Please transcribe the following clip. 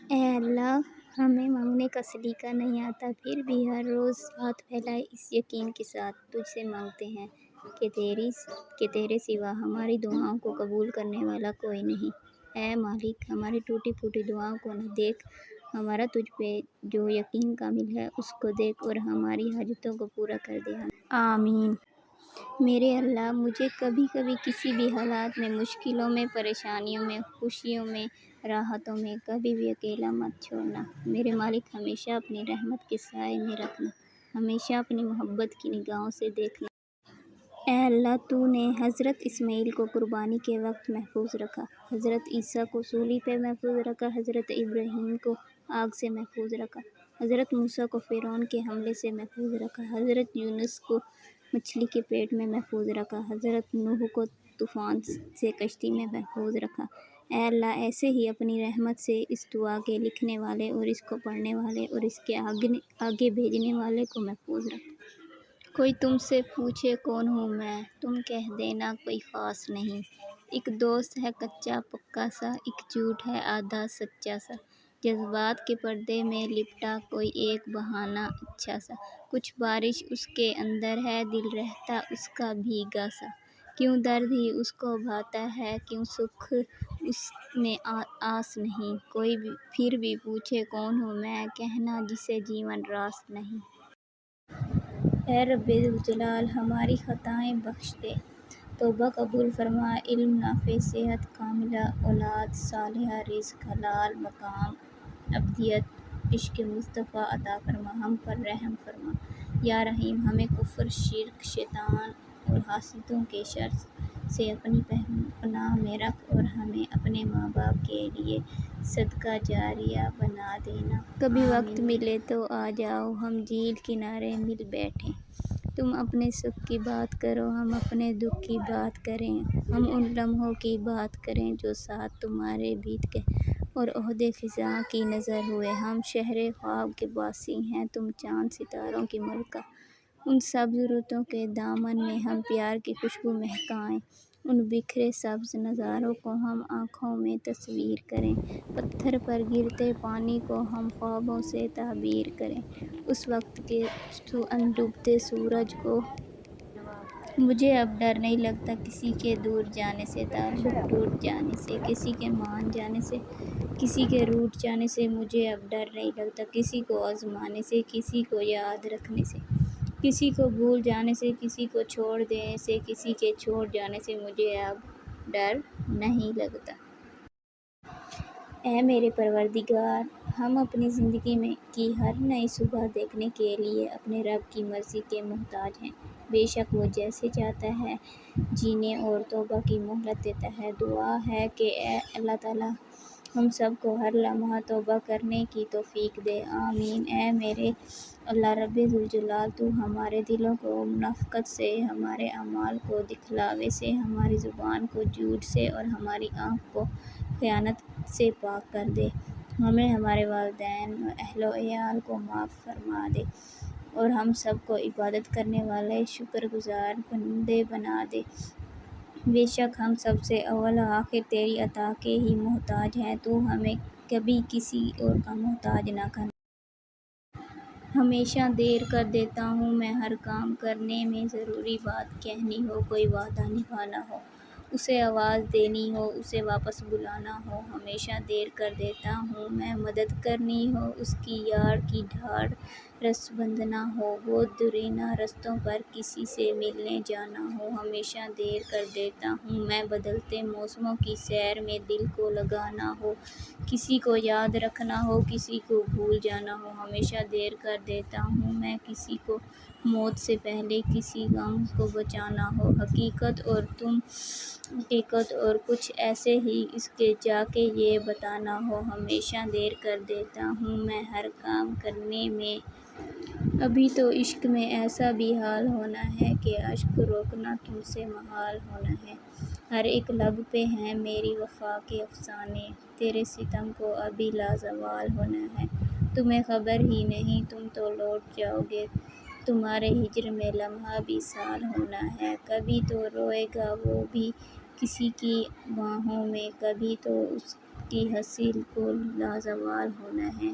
اے اللہ، ہمیں مانگنے کا سلیقہ نہیں آتا، پھر بھی ہر روز ہاتھ پھیلائے اس یقین کے ساتھ تجھ سے مانگتے ہیں کہ تیرے سوا ہماری دعاؤں کو قبول کرنے والا کوئی نہیں۔ اے مالک، ہماری ٹوٹی پھوٹی دعاؤں کو نہ دیکھ، ہمارا تجھ پہ جو یقین کامل ہے اس کو دیکھ اور ہماری حاجتوں کو پورا کر دے۔ آمین۔ میرے اللہ، مجھے کبھی کبھی کسی بھی حالات میں، مشکلوں میں، پریشانیوں میں، خوشیوں میں، راحتوں میں کبھی بھی اکیلا مت چھوڑنا۔ میرے مالک، ہمیشہ اپنی رحمت کے سائے میں رکھنا، ہمیشہ اپنی محبت کی نگاہوں سے دیکھنا۔ اے اللہ، تو نے حضرت اسماعیل کو قربانی کے وقت محفوظ رکھا، حضرت عیسیٰ کو صلیب پہ محفوظ رکھا، حضرت ابراہیم کو آگ سے محفوظ رکھا، حضرت موسیٰ کو فرعون کے حملے سے محفوظ رکھا، حضرت یونس کو مچھلی کے پیٹ میں محفوظ رکھا، حضرت نوح کو طوفان سے کشتی میں محفوظ رکھا۔ اے اللہ، ایسے ہی اپنی رحمت سے اس دعا کے لکھنے والے اور اس کو پڑھنے والے اور اس کے آگے بھیجنے والے کو محفوظ رکھ۔ کوئی تم سے پوچھے کون ہوں میں، تم کہہ دینا کوئی خاص نہیں۔ ایک دوست ہے کچا پکا سا، ایک جھوٹ ہے آدھا سچا سا، جذبات کے پردے میں لپٹا کوئی ایک بہانہ اچھا سا، کچھ بارش اس کے اندر ہے، دل رہتا اس کا بھیگا سا، کیوں درد ہی اس کو بھاتا ہے، کیوں سکھ اس میں آس نہیں، کوئی پھر بھی پوچھے کون ہوں میں، کہنا جسے جیون راس نہیں۔ اے رب ذوالجلال، ہماری خطائیں بخش دے، توبہ قبول فرما، علم نافع، صحت کاملہ، اولاد صالحہ، رزق حلال، مقام ابدیت، عشق مصطفیٰ عطا فرما، ہم پر رحم فرما۔ یا رحیم، ہمیں کفر، شرک، شیطان اور حاسدوں کے شر سے اپنی پناہ میں رکھ اور ہمیں اپنے ماں باپ کے لیے صدقہ جاریہ بنا دینا۔ کبھی وقت ملے تو آ جاؤ، ہم جھیل کنارے مل بیٹھیں، تم اپنے سکھ کی بات کرو، ہم اپنے دکھ کی بات کریں، ہم ان لمحوں کی بات کریں جو ساتھ تمہارے بیت گئے اور عہد خزاں کی نذر ہوئے۔ ہم شہر خواب کے باسی ہیں، تم چاند ستاروں کی ملکہ، ان سبز رتوں کے دامن میں ہم پیار کی خوشبو مہکائیں، ان بکھرے سبز نظاروں کو ہم آنکھوں میں تصویر کریں، پتھر پر گرتے پانی کو ہم خوابوں سے تعبیر کریں، اس وقت کے ڈوبتے سورج کو۔ مجھے اب ڈر نہیں لگتا کسی کے دور جانے سے، تعلق ٹوٹ جانے سے، کسی کے مان جانے سے، کسی کے روٹھ جانے سے، مجھے اب ڈر نہیں لگتا کسی کو آزمانے سے، کسی کو یاد رکھنے سے، کسی کو بھول جانے سے، کسی کو چھوڑ دینے سے، کسی کے چھوڑ جانے سے، مجھے اب ڈر نہیں لگتا۔ اے میرے پروردگار، ہم اپنی زندگی کی ہر نئی صبح دیکھنے کے لیے اپنے رب کی مرضی کے محتاج ہیں، بے شک وہ جیسے چاہتا ہے جینے اور توبہ کی مہلت دیتا ہے۔ دعا ہے کہ اے اللہ تعالیٰ ہم سب کو ہر لمحہ توبہ کرنے کی توفیق دے، آمین۔ اے میرے اللہ رب ذوالجلال، تو ہمارے دلوں کو منافقت سے، ہمارے اعمال کو دکھلاوے سے، ہماری زبان کو جھوٹ سے اور ہماری آنکھ کو خیانت سے پاک کر دے، ہمیں، ہمارے والدین اور اہل و عیال کو معاف فرما دے اور ہم سب کو عبادت کرنے والے شکر گزار بندے بنا دے۔ بے شک ہم سب سے اول و آخر تیری عطا کے ہی محتاج ہیں، تو ہمیں کبھی کسی اور کا محتاج نہ کرنا۔ ہمیشہ دیر کر دیتا ہوں میں ہر کام کرنے میں، ضروری بات کہنی ہو، کوئی وعدہ نبھانا ہو، اسے آواز دینی ہو، اسے واپس بلانا ہو، ہمیشہ دیر کر دیتا ہوں میں مدد کرنی ہو، اس کی یار کی ڈھاڑ رس بندھنا ہو، وہ دیرینہ رستوں پر کسی سے ملنے جانا ہو، ہمیشہ دیر کر دیتا ہوں میں بدلتے موسموں کی سیر میں دل کو لگانا ہو، کسی کو یاد رکھنا ہو، کسی کو بھول جانا ہو، ہمیشہ دیر کر دیتا ہوں میں کسی کو موت سے پہلے کسی غم کو بچانا ہو، حقیقت اور کچھ ایسے ہی اس کے جا کے یہ بتانا ہو، ہمیشہ دیر کر دیتا ہوں میں ہر کام کرنے میں۔ ابھی تو عشق میں ایسا بھی حال ہونا ہے کہ اشک روکنا تم سے محال ہونا ہے، ہر ایک لب پہ ہیں میری وفا کے افسانے، تیرے ستم کو ابھی لازوال ہونا ہے، تمہیں خبر ہی نہیں تم تو لوٹ جاؤ گے، تمہارے ہجر میں لمحہ بھی سال ہونا ہے، کبھی تو روئے گا وہ بھی کسی کی باہوں میں، کبھی تو اس کی حاصل کو لازوال ہونا ہے۔